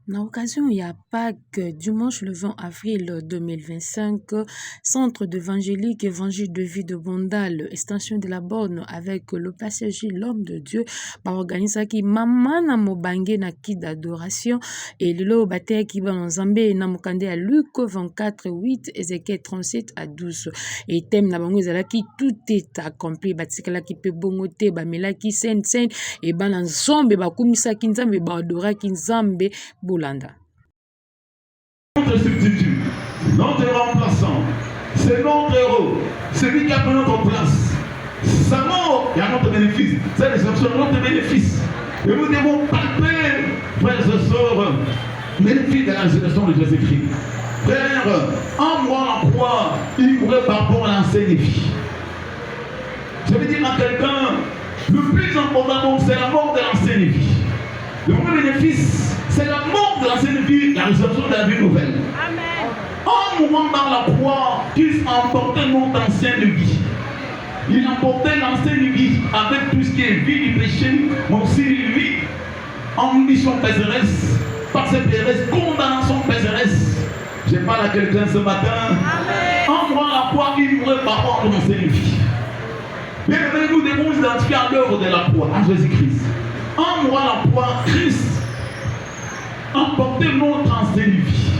À l'occasion, il y a Pâques, dimanche le 20 avril 2025, Centre d'évangélique Évangile de vie de Bondal, extension de la borne avec le passager, l'homme de Dieu, organisa qui maman na mobange na ki d'adoration et le bataille qui va en Zambé na mokande à Luc 24, 8, Ézéchiel 37 à 12. Et thème na bango ezala qui tout est accompli, batikala qui peut bongote, bamela qui sen et ban nzombe bakumisa ki nzambe ba adora ki nzambe Bolanda. Notre substitut, notre remplaçant, c'est notre héros, c'est lui qui a pris notre place. Sa mort est à notre bénéfice, c'est l'exception de notre bénéfice. Et nous devons palper, frères et sœurs, bénéfice de la résurrection de Jésus-Christ. Frère, en moi la croix, il pourrait par rapport à l'ancienne vie. Je veux dire à quelqu'un, le plus important, c'est la mort de l'ancienne vie. Le premier bénéfice, c'est la mort de l'ancienne vie, la résurrection de la vie nouvelle. Amen. En mourant dans la croix, Christ a emporté notre ancienne vie. Il a emporté l'ancienne vie avec tout ce qui est vie du péché, mais aussi lui, en mission pécheresse, par ses pécheresses, condamnation pécheresse. Je parle à quelqu'un ce matin. Amen. En mourant la croix, il mourrait par rapport à l'ancienne vie. Mais nous devons identifier à l'œuvre de la croix, à Jésus-Christ. En moi la croix, Christ emportait notre ancienne vie.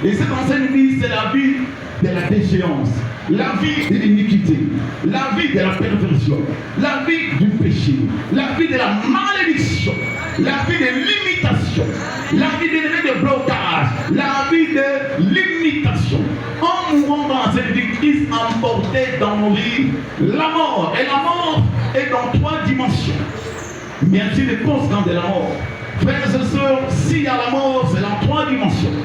Et cette ancienne vie, c'est la vie de la déchéance, la vie de l'iniquité, la vie de la perversion, la vie du péché, la vie de la malédiction, la vie de l'imitation, la vie de blocage, la vie de l'imitation. En mourant dans cette vie, Christ emportait dans nos vies la mort. Et la mort est dans 3 dimensions. Merci les conséquences de la mort. Frères et sœurs, s'il y a la mort, c'est dans 3 dimensions.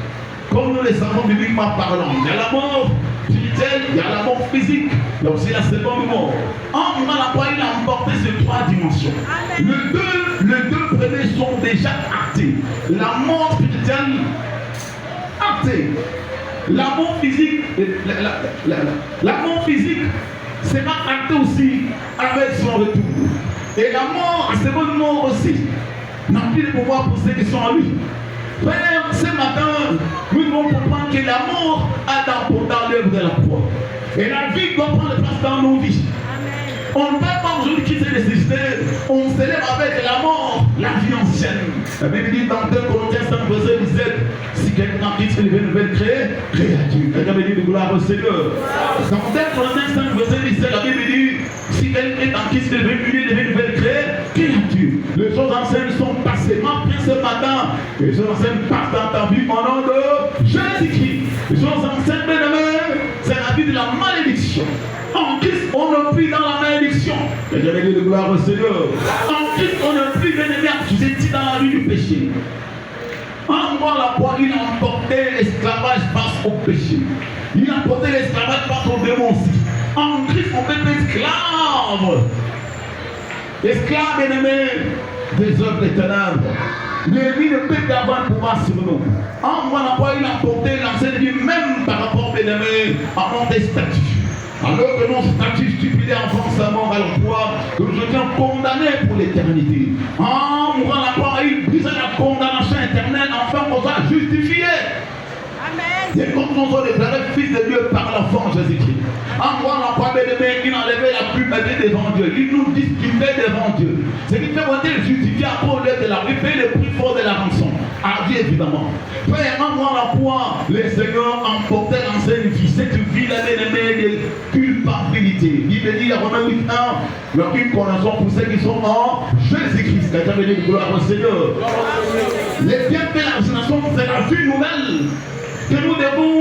Comme nous le savons bibliquement parlant. Il y a la mort spirituelle, il y a la mort physique, il y a aussi la seconde mort. En mourant la croix, il a emporté ces 3 dimensions. Les deux premiers sont déjà actés. La mort spirituelle, actée. La mort physique, la mort physique sera actée aussi avec son retour. Et la mort, la seconde mort aussi, n'a plus de pouvoir pour ceux qui sont en lui. Frère, ce matin, nous devons comprendre que la mort a dans l'œuvre de la croix. Et la vie doit prendre place dans nos vies. On ne peut pas aujourd'hui quitter les nécessités. On se lève avec la mort, la vie ancienne. La Bible dit dans 2 Corinthiens 5, verset 17, si quelqu'un quitte une nouvelle créature. La Bible dit de gloire au Seigneur. Dans 2 Corinthiens 5, verset 17, la Bible dit si quelqu'un quitte une nouvelle créature. Les choses anciennes sont passées. Ma prière ce matin, les choses anciennes passent dans ta vie au nom de Jésus-Christ. Les choses anciennes, bien-aimés, c'est la vie de la malédiction. En Christ, on n'est plus dans la malédiction. Et j'avais dit de gloire au Seigneur. En Christ, on n'est plus bien-aimé assujetti dans la vie du péché. En moi, la croix, il a emporté l'esclavage face au péché. Il a emporté l'esclavage face au démon aussi. En Christ, on peut être esclave. Esclave, bien-aimé, des œuvres des ténèbres. Mais lui ne peut avoir un pouvoir sur nous. En moi, la croix, il a emporté l'ancienne vie, même par rapport, bien-aimé, à mon statut. Alors que nos statuts stipulés avant sa mort à la croix, que nous étions condamnés pour l'éternité. En mourant la croix, il brisait la condamnation éternelle, enfin on soit justifié. Amen. Et comme nous sommes déclarés fils de Dieu par l'enfant Jésus-Christ. En mourant la croix, il enlevait la culpabilité devant Dieu. Il nous distinguait devant Dieu. Ce qui fait monter le justifié à cause de la vie, payer le prix fort de la rançon. À Dieu évidemment. Frère, en mourant la croix, le Seigneur emportait l'ancienne vie. Cette vie-là, de culpabilité. Il dit à Romains 8, 1, il n'y a aucune condamnation pour ceux qui sont en Jésus-Christ. La bienvenue de gloire au Seigneur. Les bienfaits de la résurrection, c'est la vie nouvelle que nous devons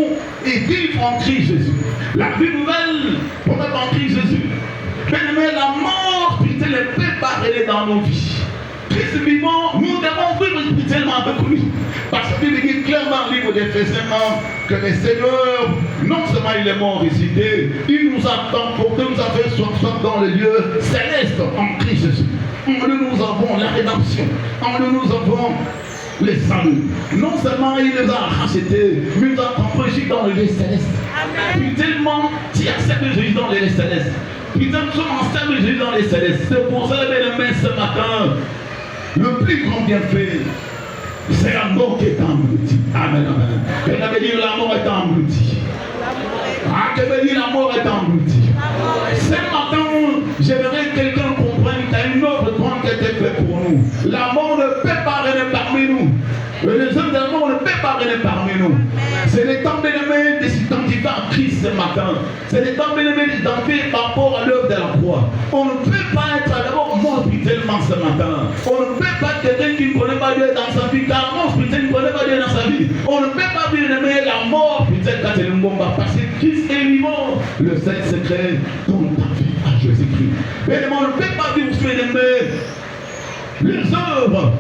vivre en Christ Jésus. La vie nouvelle pour être en Christ Jésus. Mais la mort spirituelle ne peut pas aller dans nos vies. Christ vivant, nous devons vivre spirituellement avec lui. Parce qu'il dit clairement dans le livre d'Éphésiens que le Seigneur, non seulement il est mort ressuscité, il nous attend pour que nous ayons soif dans les lieux célestes en Christ Jésus. En lui nous avons la rédemption. En lui nous avons le salut. Non seulement il nous a rachetés, mais il nous a compris dans les lieux célestes. Puis tellement tu acceptes Jésus dans les lieux célestes. Puis nous sommes ensemble Jésus dans les célestes. C'est pour ça, bien aimé, ce matin, le plus grand bienfait C'est la mort qui est engloutie. Amen, amen. Quelqu'un veut dire la mort est engloutie. Ah, que veut dire la mort est engloutie. Ce matin, j'aimerais que quelqu'un comprenne qu'il y a une autre grande qui a été faite pour nous. La mort ne peut pas régner parmi nous. Les hommes de la mort ne peuvent pas régner parmi nous. C'est le temps bénémoine de s'identifier à Christ ce matin. C'est le temps bénémoine d'identifier par rapport à l'œuvre de la croix. On ne peut pas être d'abord mort spirituellement ce matin. On ne peut pas être quelqu'un qui ne connaît pas Dieu dans sa vie, car mort spirituel ne connaît pas Dieu dans sa vie. On ne peut pas vivre la mort spirituelle quand c'est le bomba, parce que Christ est vivant. Le seul secret dans ta vie à Jésus-Christ. Mais on ne peut pas vivre sur les œuvres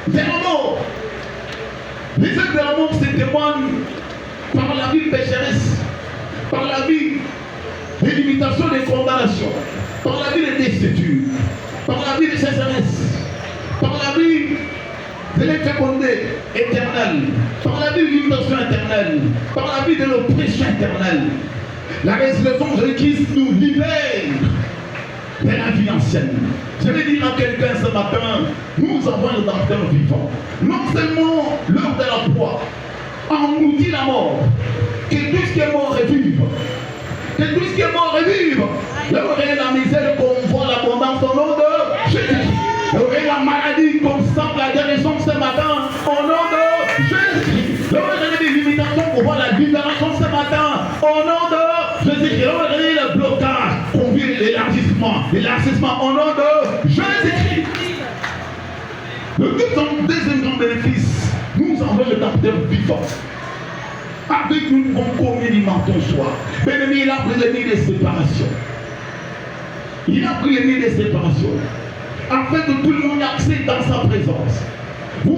de la mort. Les œuvres de la mort se témoignent par la vie pécheresse, par la vie de limitation, de condamnation, par la vie de déstitution, par la vie de sécheresse, par la vie de l'infécondité éternelle, par la vie de limitation éternelle, par la vie de l'oppression éternelle. La résurrection de Jésus-Christ nous libère de la vie ancienne. Je vais dire à quelqu'un ce matin, nous avons un rédempteur vivant. Non seulement l'heure de la croix engloutit la mort, que tout ce qui est mort revive. Que tout ce qui est mort revive. L'heure est la misère qu'on voit l'abondance au nom de Jésus. L'heure est la maladie qu'on sent la guérison ce matin au nom de Jésus. L'heure est les limitations qu'on voit la libération ce matin au nom de Jésus. L'heure est le blocage qu'on vit l'élargissement au nom de Jésus-Christ. Le deuxième grand bénéfice, nous avons le rédempteur vivant. Avec nous, on communimente ton soir. Bien-aimé, il a pris les nids de séparation. Il a pris les nids de séparation. Afin que tout le monde ait accès dans sa présence. Vous en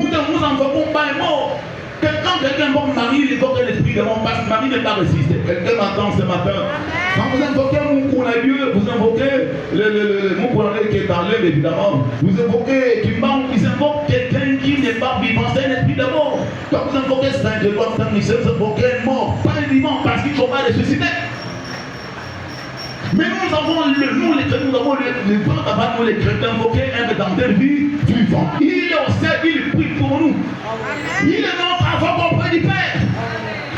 voyez pas mort. Quand quelqu'un va marier, il évoque l'esprit de mort, parce que Marie n'est pas résisté. Quelqu'un m'attend ce matin. Quand vous invoquez Moukouna-Dieu, vous invoquez le Moukouna qui est dans l'œuvre, évidemment. Vous invoquez Kimban, vous invoquez quelqu'un qui n'est pas vivant, c'est un esprit de mort. Quand vous invoquez Saint-Grégoire, Saint-Michel, vous invoquez un mort, pas un vivant, parce qu'ils ne sont pas ressuscités. Mais nous avons les grands avant nous les chrétiens invoquer un rédempteur vivant. Il est au ciel, il prie pour nous. Il est notre avocat auprès du Père.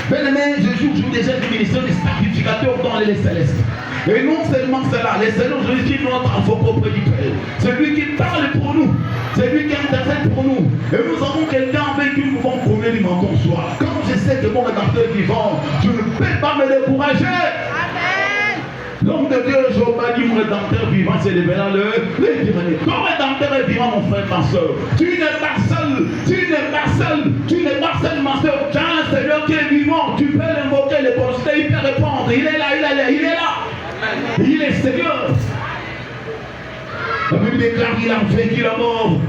Bien-aimé, je joue déjà du ministère des sacrificateurs dans les célestes. Et non seulement cela, les célestes, Jésus est notre avocat auprès du Père. C'est lui qui parle pour nous. C'est lui qui intercède pour nous. Et nous avons quelqu'un avec qui nous pouvons communier ton soir. Quand je sais que mon rédempteur est vivant, je ne peux pas me décourager. L'homme de Dieu, Jéhovah dit, mon rédempteur vivant, c'est le dernier. Ton rédempteur est vivant, mon frère, ma soeur. Tu n'es pas seul, tu n'es pas seul, tu n'es pas seul, ma soeur. Tu as un Seigneur qui est vivant, tu peux l'invoquer, le consulter, il peut répondre. Il est là, il est là, il est là. Il est Seigneur. La Bible déclare qu'il a vaincu la mort.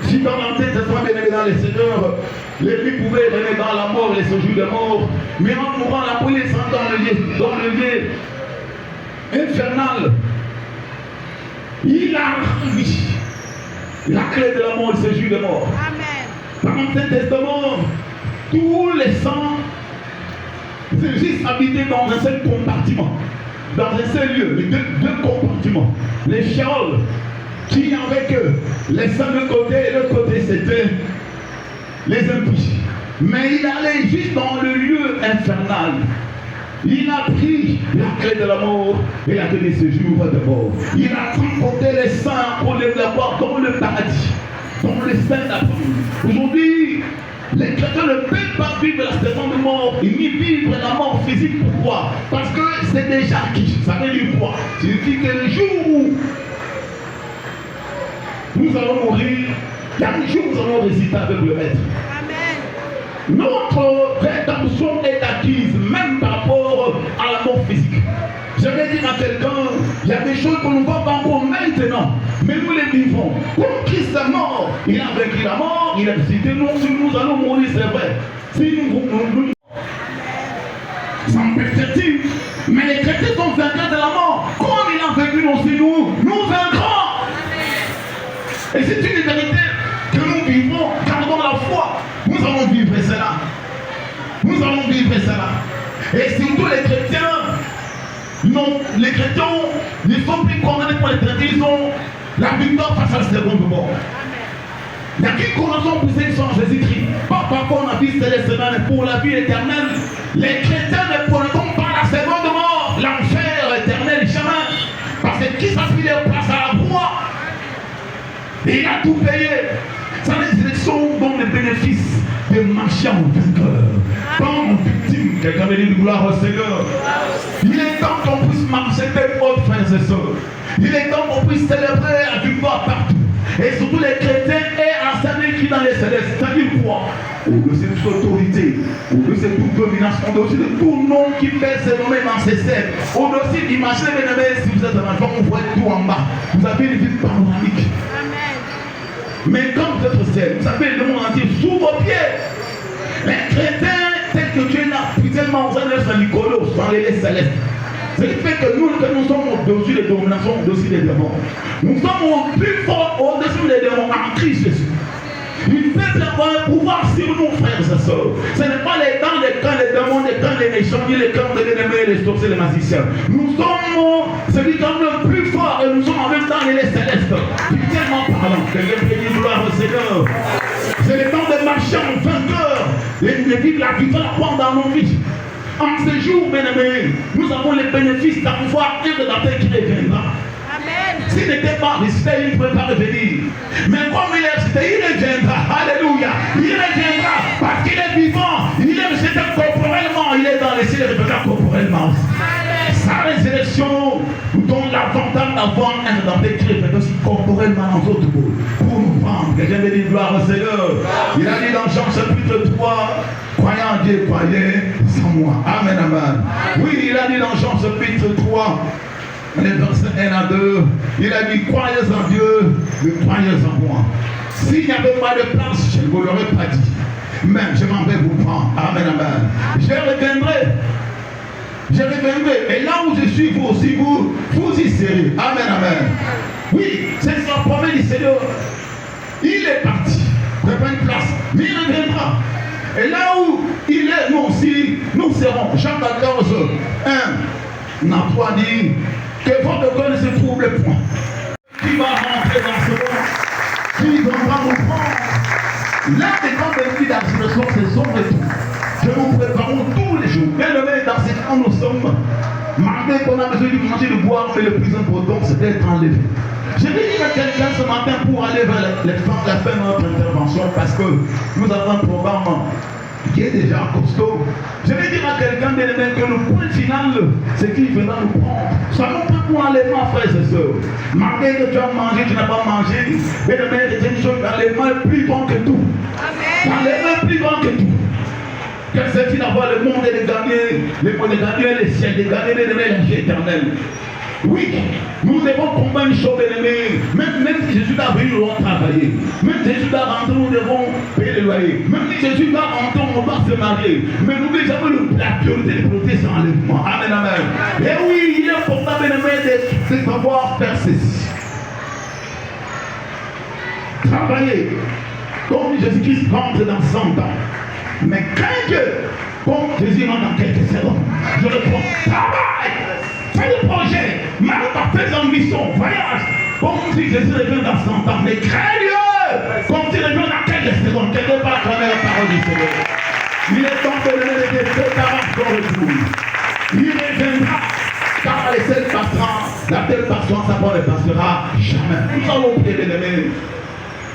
Si dans l'Ancien Testament, bien évidemment, les seigneurs, les lui pouvaient régner dans la mort, les séjours de mort. Mais en mourant, la police descend dans le lieu infernal. Il a rendu la clé de la mort, le séjour de mort. Amen. Dans l'Ancien Testament, tous les saints, c'est juste habité dans un seul compartiment. Dans un seul lieu, les deux compartiments. Les chioles qui avec eux, les saints de côté et de l'autre côté, c'était les impies. Mais il allait juste dans le lieu infernal. Il a pris la clé de la mort et la clé de ce jour de mort. Il a transporté les saints pour les avoir dans le paradis, dans le sein d'Abraham. Aujourd'hui, les chrétiens ne peuvent pas vivre la saison de mort, ni vivre la mort physique. Pourquoi? Parce que c'est déjà acquis. Ça veut dire quoi? Ça veut dire que le jour où nous allons mourir, il y a un jour où nous allons résister avec le Maître. Amen. Notre rédemption est acquise, même par rapport à la mort physique. Je vais dire à quelqu'un, il y a des choses qu'on ne voit pas encore maintenant, mais nous les vivons. Comme Christ est mort, il a vaincu la mort, il a ressuscité. Nous allons mourir, c'est vrai. Si nous sans perspective, mais les chrétiens sont vainqueurs de la mort. Comme il a vaincu aussi nous vaincrons. Et c'est une vérité que nous vivons, gardons la foi. Nous allons vivre cela. Nous allons vivre cela. Et surtout les chrétiens, non, les chrétiens ne sont plus condamnés pour les chrétiens, ils ont la victoire face à la seconde mort. Il y a qui connaissons plus ça en Jésus-Christ. Pas pour la vie céleste, mais pour la vie éternelle. Les chrétiens ne connaissons pas la seconde mort, l'enfer éternel, jamais. Parce que qui s'aspire place à la croix, il a tout payé. Ça, les élections dont les bénéfices de marcher en vainqueur, pas en victime. Quelqu'un veut dire gloire au Seigneur. Il est temps qu'on puisse marcher des autres frères et sœurs. Il est temps qu'on puisse célébrer la victoire partout. Et surtout les chrétiens aient enseigné qui dans les célestes. C'est-à-dire quoi? Au-dessus de toute autorité, au-dessus de toute domination, au-dessus de tout nom qui peut se nommer dans ces scènes. Au-dessus, imaginez, mes amis, si vous êtes dans un enfant, vous voyez tout en bas. Vous avez une vie panoramique. Mais quand vous êtes au ciel, vous savez le monde entier sous vos pieds. Les chrétiens, tels que Dieu l'a tellement osé de Saint-Nicolas, dans les célestes. Ce qui fait que nous sommes au-dessus des dominations, au-dessus des démons. Nous sommes au plus fort, au-dessus des démons, en Christ Jésus. Il peut avoir un pouvoir sur nous, frères et sœurs. Ce n'est pas les camps, les démons, les camps, les méchants, ni les camps de l'ennemi, les sorciers, les magiciens. Nous sommes celui qui est le plus fort et nous sommes en même temps les célestes. Tellement parlant, quelqu'un peut dire gloire au Seigneur. C'est le temps de marcher en vainqueur et de vivre la victoire dans nos vies. En ce jour, bien-aimés, nous avons les bénéfices d'avoir un rédempteur qui reviendra. S'il n'était pas resté, il ne pouvait pas revenir. Mais comme il est resté, il reviendra. Alléluia. Il reviendra parce qu'il est vivant. Il est resté corporellement. Il est dans les cieux, il reviendra corporellement. Sa résurrection nous donne l'avantage d'avoir un rédempteur qui reviendra aussi corporellement dans notre monde. Pour nous prendre. Quelqu'un veut dire gloire au Seigneur. Il a dit dans Jean chapitre 3, croyez en Dieu, croyez sans moi. Amen, amen. Oui, il a dit dans Jean chapitre 3, les versets 1 à 2, il a dit croyez en Dieu, mais croyez en moi. S'il n'y avait pas de place, je ne vous l'aurais pas dit. Mais je m'en vais vous prendre. Amen, amen. Je reviendrai. Je reviendrai. Et là où je suis, vous aussi, vous y serez. Amen, amen. Oui, c'est sa promesse du Seigneur. Il est parti. Prépare une place. Mais il reviendra. Et là où il est, nous aussi, nous serons. Jean 14, 1. N'a pas dit que votre cœur ne se trouble point. Qui va rentrer dans ce monde? Qui va nous prendre? L'un des grands bénéfices d'absolution, c'est son retour. Je vous prépare tous les jours. Bien le dans ces temps, nous sommes. Malgré qu'on a besoin de manger, de boire, mais le plus important, c'est d'être enlevé. Je vais dire à quelqu'un ce matin pour aller vers la fin de notre intervention, parce que nous avons un programme qui est déjà costaud. Je vais dire à quelqu'un que le point final, c'est qu'il viendra nous prendre. Ça non pas pour enlèvement, frères et sœurs. Malgré que tu as mangé, tu n'as pas mangé. Mais le maître est une chose, l'enlèvement est plus grand que tout. L'enlèvement est plus grand que tout. Quel c'est-il d'avoir le monde et de gagner les ciels, de gagner la vie éternelle? Oui, nous devons comprendre une chose, bien-aimés. Même si Jésus doit venir, nous devons travailler. Même si Jésus doit rentrer, nous devons payer le loyer. Même si Jésus doit rentrer, on va se marier. Mais n'oubliez jamais la priorité de protéger son enlèvement. Amen, amen. Et oui, il est important, bien-aimés, de savoir faire ceci. Travailler. Comme Jésus-Christ rentre dans 100 ans. Mais quand comme Jésus rentre dans quelques secondes, je le prends. Travaille. Fais le projet, marche ta fais ambition, voyage. Comme si Jésus revient dans 100 ans, mais crains-le. Comme si revient dans quelques secondes, quelque part à travers la parole du Seigneur. Il est temps que le Dieu prépare son retour. Il reviendra, car les seuls passera, la telle passera, sa parole ne passera jamais. Nous allons prier de l'aimer.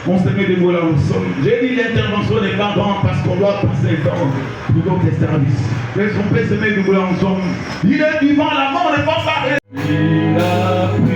On se met debout là où nous sommes. J'ai dit l'intervention n'est pas grande parce qu'on doit passer le temps pour d'autres services. Laissons se mettre debout là où nous sommes. Il est vivant, la mort n'est pas parée. Il a pris